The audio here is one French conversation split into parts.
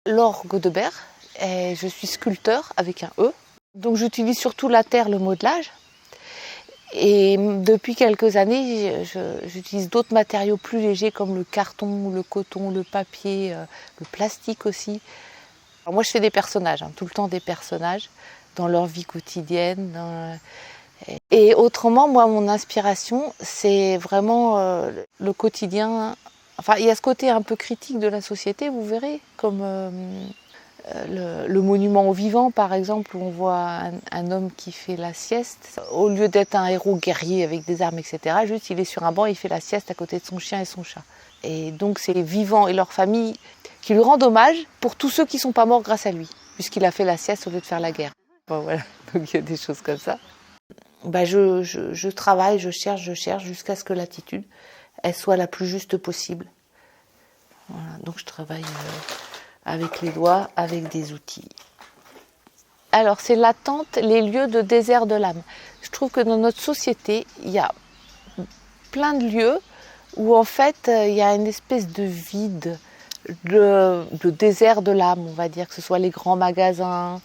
Laure Godebert et je suis sculpteur avec un E. Donc j'utilise surtout la terre, le modelage. Et depuis quelques années, j'utilise d'autres matériaux plus légers comme le carton, le coton, le papier, le plastique aussi. Alors moi je fais des personnages, tout le temps des personnages dans leur vie quotidienne. Et autrement, moi mon inspiration c'est vraiment le quotidien. Enfin il y a ce côté un peu critique de la société, vous verrez, comme le monument au vivant par exemple, où on voit un homme qui fait la sieste. Au lieu d'être un héros guerrier avec des armes, etc., juste il est sur un banc et il fait la sieste à côté de son chien et son chat. Et donc c'est les vivants et leur famille qui lui rendent hommage pour tous ceux qui ne sont pas morts grâce à lui, puisqu'il a fait la sieste au lieu de faire la guerre. Bon, voilà, donc il y a des choses comme ça. Je travaille, je cherche jusqu'à ce que l'attitude elle soit la plus juste possible. Voilà, donc je travaille avec les doigts, avec des outils. Alors c'est l'attente, les lieux de désert de l'âme. Je trouve que dans notre société, il y a plein de lieux où en fait il y a une espèce de vide, de désert de l'âme, on va dire, que ce soit les grands magasins,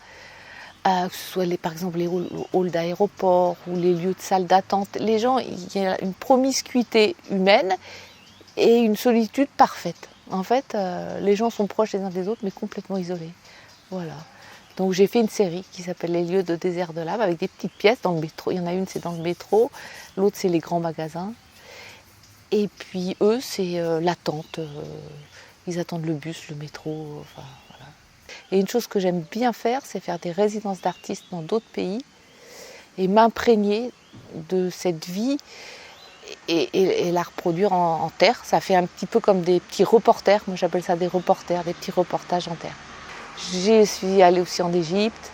que ce soit par exemple les halls d'aéroport ou les lieux de salle d'attente. Les gens, il y a une promiscuité humaine et une solitude parfaite. En fait, les gens sont proches les uns des autres, mais complètement isolés. Voilà. Donc j'ai fait une série qui s'appelle Les lieux de désert de l'âme, avec des petites pièces dans le métro. Il y en a une, c'est dans le métro, l'autre, c'est les grands magasins. Et puis eux, c'est l'attente. Ils attendent le bus, le métro, enfin, voilà. Et une chose que j'aime bien faire, c'est faire des résidences d'artistes dans d'autres pays et m'imprégner de cette vie et la reproduire en terre. Ça fait un petit peu comme des petits reporters. Moi, j'appelle ça des reporters, des petits reportages en terre. Je suis allée aussi en Égypte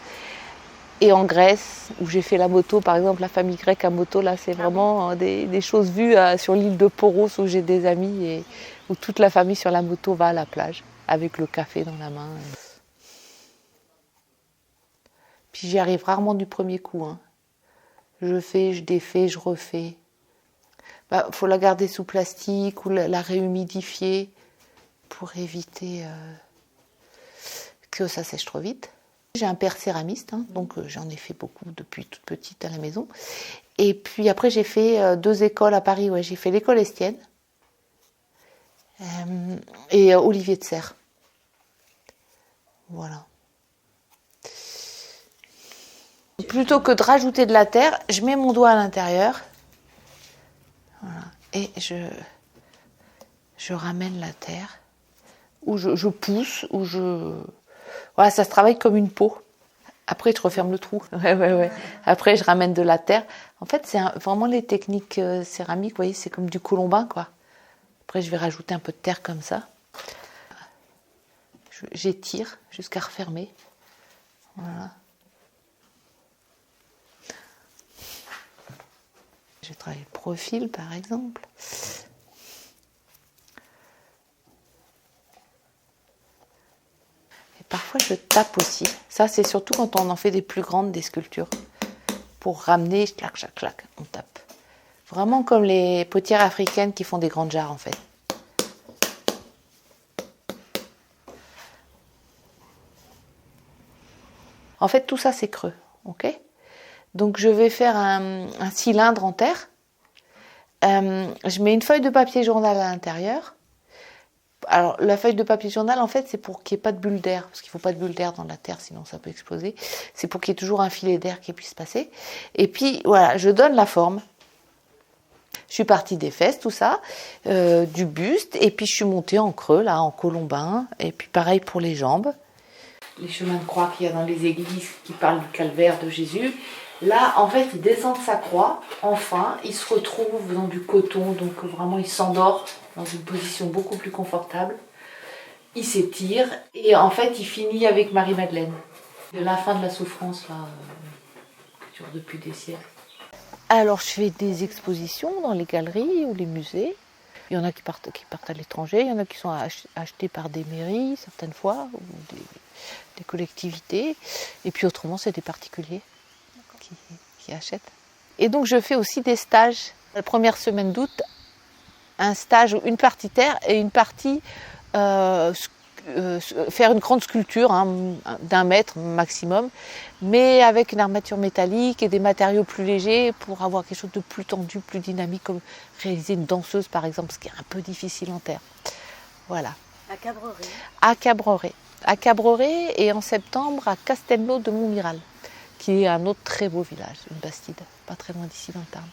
et en Grèce, où j'ai fait la moto. Par exemple, la famille grecque à moto, là, c'est vraiment des choses vues sur l'île de Poros, où j'ai des amis et où toute la famille sur la moto va à la plage, avec le café dans la main. Puis j'y arrive rarement du premier coup. Je fais, je défais, je refais. Faut la garder sous plastique ou la réhumidifier pour éviter que ça sèche trop vite. J'ai un père céramiste, donc j'en ai fait beaucoup depuis toute petite à la maison. Et puis après j'ai fait 2 écoles à Paris. Ouais, j'ai fait l'école Estienne et Olivier de Serres. Voilà. Plutôt que de rajouter de la terre, je mets mon doigt à l'intérieur. Voilà. Et je ramène la terre. Ou je pousse, ou je... Voilà, ça se travaille comme une peau. Après, je referme le trou. Ouais. Après, je ramène de la terre. En fait, c'est vraiment les techniques céramiques, vous voyez, c'est comme du colombin, quoi. Après, je vais rajouter un peu de terre comme ça. J'étire jusqu'à refermer. Voilà. Je vais travailler le profil, par exemple. Parfois, je tape aussi. Ça, c'est surtout quand on en fait des plus grandes, des sculptures. Pour ramener, clac, clac, clac, on tape. Vraiment comme les potières africaines qui font des grandes jarres, en fait. En fait, tout ça, c'est creux, ok ? Donc, je vais faire un cylindre en terre. Je mets une feuille de papier journal à l'intérieur. Alors, la feuille de papier journal, en fait, c'est pour qu'il n'y ait pas de bulle d'air, parce qu'il ne faut pas de bulle d'air dans la terre, sinon ça peut exploser. C'est pour qu'il y ait toujours un filet d'air qui puisse passer. Et puis, voilà, je donne la forme. Je suis partie des fesses, tout ça, du buste, et puis je suis montée en creux, là, en colombin, et puis pareil pour les jambes. Les chemins de croix qu'il y a dans les églises qui parlent du calvaire de Jésus, là, en fait, il descend de sa croix, enfin, il se retrouve dans du coton, donc vraiment, il s'endort dans une position beaucoup plus confortable. Il s'étire, et en fait, il finit avec Marie-Madeleine. De la fin de la souffrance, là, qui dure depuis des siècles. Alors, je fais des expositions dans les galeries ou les musées. Il y en a qui partent à l'étranger, il y en a qui sont achetés par des mairies, certaines fois, ou des collectivités. Et puis autrement, c'est des particuliers qui achètent. Et donc, je fais aussi des stages. La première semaine d'août, un stage, une partie terre et une partie faire une grande sculpture d'1 mètre maximum, mais avec une armature métallique et des matériaux plus légers pour avoir quelque chose de plus tendu, plus dynamique, comme réaliser une danseuse par exemple, ce qui est un peu difficile en terre. Voilà. À Cabrerets. À Cabrerets. À Cabrerets et en septembre à Castelnau de Montmiral, qui est un autre très beau village, une bastide, pas très loin d'ici dans le Tarn.